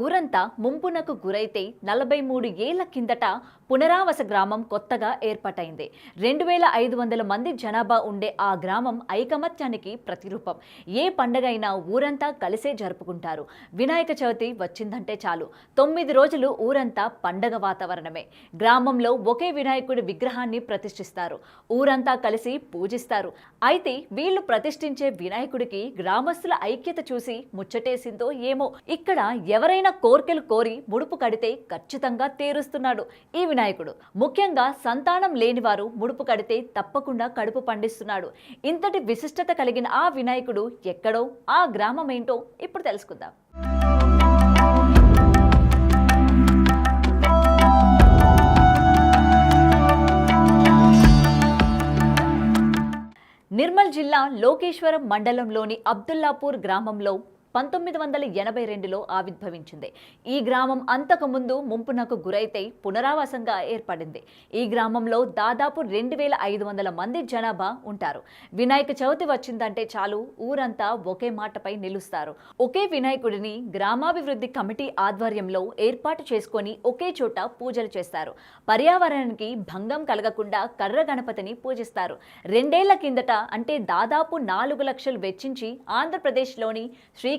ఊరంతా ముంపునకు గురైతే 43 ఏళ్ల కిందట పునరావాస గ్రామం కొత్తగా ఏర్పాటైంది. 2500 మంది జనాభా ఉండే ఆ గ్రామం ఐకమత్యానికి ప్రతిరూపం. ఏ పండగైనా ఊరంతా కలిసే జరుపుకుంటారు. వినాయక చవితి వచ్చిందంటే చాలు 9 రోజులు ఊరంతా పండగ వాతావరణమే. గ్రామంలో ఒకే వినాయకుడి విగ్రహాన్ని ప్రతిష్ఠిస్తారు. ఊరంతా కలిసి పూజిస్తారు. అయితే వీళ్ళు ప్రతిష్ఠించే వినాయకుడికి గ్రామస్తుల ఐక్యత చూసి ముచ్చటేసిందో ఏమో. ఇక్కడ ఎవరైనా కోర్కెలు కోరి ముడుపు కడితే ఖచ్చితంగా తీరుస్తున్నాడు ఈ వినాయకుడు. ముఖ్యంగా సంతానం లేనివారు ముడుపు కడితే తప్పకుండా కడుపు పండిస్తున్నాడు. ఇంతటి విశిష్టత కలిగిన ఆ వినాయకుడు ఎక్కడో, ఆ గ్రామం ఏంటో ఇప్పుడు తెలుసుకుందాం. నిర్మల్ జిల్లా లోకేశ్వరం మండలంలోని అబ్దుల్లాపూర్ గ్రామంలో 1982లో ఆవిర్భవించింది. ఈ గ్రామం అంతకుముందు ముంపునకు గురైతే పునరావాసంగా ఏర్పడింది. ఈ గ్రామంలో దాదాపు 2500 మంది జనాభా ఉంటారు. వినాయక చవితి వచ్చిందంటే చాలు ఊరంతా ఒకే మాటపై నిలుస్తారు. ఒకే వినాయకుడిని గ్రామాభివృద్ధి కమిటీ ఆధ్వర్యంలో ఏర్పాటు చేసుకొని ఒకే చోట పూజలు చేస్తారు. పర్యావరణానికి భంగం కలగకుండా కర్ర గణపతిని పూజిస్తారు. 2 ఏళ్ల కిందట అంటే దాదాపు 4 లక్షలు వెచ్చించి ఆంధ్రప్రదేశ్లోని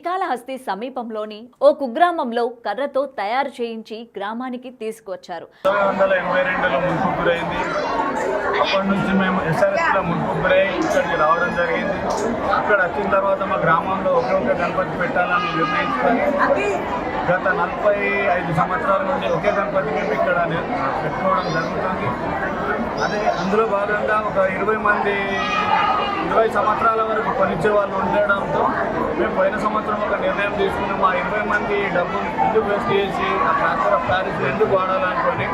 శ్రీకాళహస్తి సమీపంలోని ఓ కుగ్రామంలో కర్రతో తయారు చేయించి గ్రామానికి తీసుకువచ్చారు. 1982లో ముంపు గురైంది. అప్పటి నుంచి మేము ఎస్ఆర్ఎస్లో ముంపు గురై ఇక్కడికి రావడం జరిగింది. ఇక్కడ వచ్చిన తర్వాత మా గ్రామంలో ఒకే ఒక గణపతి పెట్టాలని నిర్ణయించుకొని గత 45 సంవత్సరాల నుండి ఒకే గణపతి మేము ఇక్కడ పెట్టుకోవడం జరుగుతుంది. అందులో భాగంగా ఒక 20 సంవత్సరాల వరకు కొనిచ్చే వాళ్ళు ఉండడంతో మేము పోయిన సంవత్సరం ఒక నిర్ణయం తీసుకుని మా 20 మంది డబ్బులు ఎందుకు వేస్ట్ చేసి ఆ ట్రాన్స్ఫర్ ఆఫ్ ప్యారిస్ ఎందుకు వాడాలనుకొని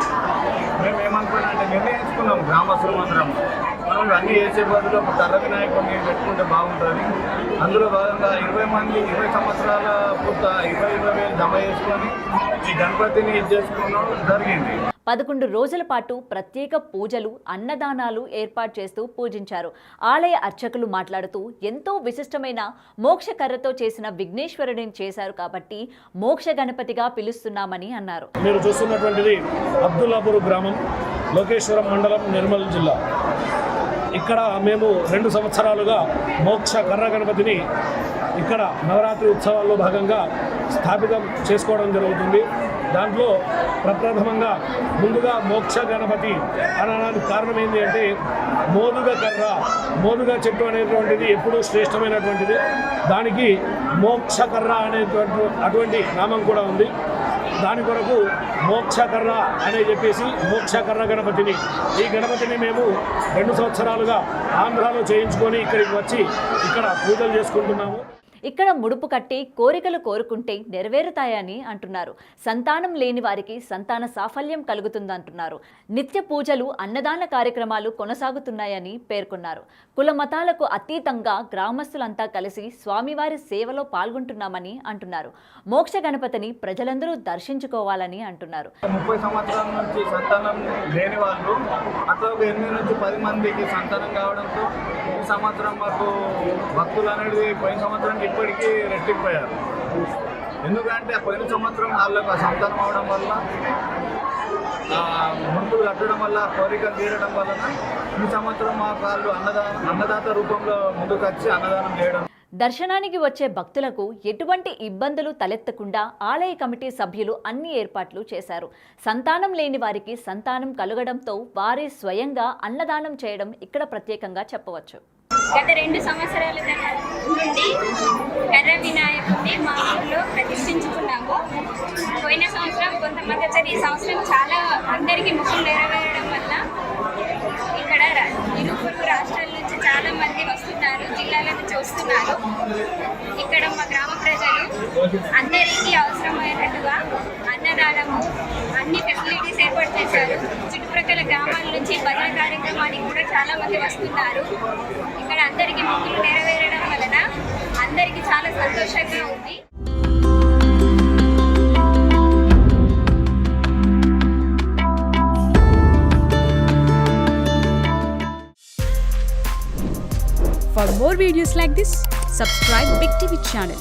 మేము ఏమనుకున్నాం అంటే నిర్ణయించుకున్నాం గ్రామస్తులం అందరం. మనం ఇవన్నీ చేసే బదులు ఒక కర్ర వినాయకుడిని పెట్టుకుంటే బాగుంటుంది. అందులో భాగంగా 20 సంవత్సరాల పూర్త 20 వేలు జమ చేసుకొని ఈ గణపతిని చేసుకోవడం జరిగింది. 11 రోజుల పాటు ప్రత్యేక పూజలు, అన్నదానాలు ఏర్పాటు చేస్తూ పూజించారు. ఆలయ అర్చకులు మాట్లాడుతూ ఎంతో విశిష్టమైన మోక్ష కర్రతో చేసిన విఘ్నేశ్వరుడిని చేశారు కాబట్టి మోక్ష గణపతిగా పిలుస్తున్నామని అన్నారు. మీరు చూస్తున్నటువంటిది అబ్దుల్లాపూర్ గ్రామం, లోకేశ్వరం మండలం, నిర్మల్ జిల్లా. ఇక్కడ మేము 2 సంవత్సరాలుగా మోక్ష కర్ర గణపతిని ఇక్కడ నవరాత్రి ఉత్సవాల్లో భాగంగా స్థాపితం చేసుకోవడం జరుగుతుంది. దాంట్లో ప్రప్రథమంగా ముందుగా మోక్ష గణపతి అనడానికి కారణం ఏంటి అంటే మోదుగ చెట్టు అనేటువంటిది ఎప్పుడూ శ్రేష్టమైనటువంటిది. దానికి మోక్ష కర్ర అటువంటి నామం కూడా ఉంది. దాని కొరకు మోక్షకర్ర అనే చెప్పేసి మోక్షకర్ర గణపతిని, ఈ గణపతిని మేము 2 సంవత్సరాలుగా ఆంధ్రాలో చేయించుకొని ఇక్కడికి వచ్చి ఇక్కడ పూజలు చేసుకుంటున్నాము. ఇక్కడ ముడుపు కట్టి కోరికలు కోరుకుంటే నెరవేరుతాయని అంటున్నారు. సంతానం లేని వారికి సంతాన సాఫల్యం కలుగుతుందంటున్నారు. నిత్య పూజలు, అన్నదాన కార్యక్రమాలు కొనసాగుతున్నాయని పేర్కొన్నారు. కుల మతాలకు అతీతంగా గ్రామస్తులంతా కలిసి స్వామివారి సేవలో పాల్గొంటున్నామని అంటున్నారు. మోక్ష గణపతిని ప్రజలందరూ దర్శించుకోవాలని అంటున్నారు. 30 సంవత్సరాల నుంచి సంతానం లేని వాళ్ళు అట్లా 8 నుంచి 10 మందికి సంతానం కావడంతో ఈ సంవత్సరం మాకు భక్తులు అనేది పోయిన సంవత్సరం ఇప్పటికీ రెట్టింపోయారు. ఎందుకంటే పోయిన సంవత్సరం వాళ్ళకు సంతానం అవడం వల్ల, ముడుపులు కట్టడం వల్ల, కోరికలు తీరడం వలన ఈ సంవత్సరం మా వాళ్ళు అన్నదాత రూపంలో ముందుకు వచ్చి అన్నదానం చేయడం. దర్శనానికి వచ్చే భక్తులకు ఎటువంటి ఇబ్బందులు తలెత్తకుండా ఆలయ కమిటీ సభ్యులు అన్ని ఏర్పాట్లు చేశారు. సంతానం లేని వారికి సంతానం కలగడంతో వారే స్వయంగా అన్నదానం చేయడం ఇక్కడ ప్రత్యేకంగా చెప్పవచ్చు. గత 2 సంవత్సరాల నుండి కర్ర వినాయకుడిని మా ఊళ్ళో ప్రతిష్ఠించుకున్నాము. పోయిన సంవత్సరం కొంతమంది వచ్చారు. ఈ సంవత్సరం చాలా అందరికీ మొక్కులు నెరవేరడం వల్ల ఇక్కడ ఇరువురు రాష్ట్రాల నుంచి చాలా మంది వస్తున్నారు, జిల్లాల నుంచి వస్తున్నారు. ఇక్కడ మా గ్రామ ప్రజలు అందరికీ అవసరమైనట్టుగా అన్నదానము, అన్ని ఫెసిలిటీస్ ఏర్పాటు చేశారు. చుట్టుప్రక్కల గ్రామాల నుంచి భజన కార్యక్రమానికి కూడా చాలా మంది వస్తున్నారు. ఇక్కడ అందరికీ మొక్కులు నెరవేరడం వలన అందరికీ చాలా సంతోషంగా ఉంది. For more videos like this, subscribe Big TV channel.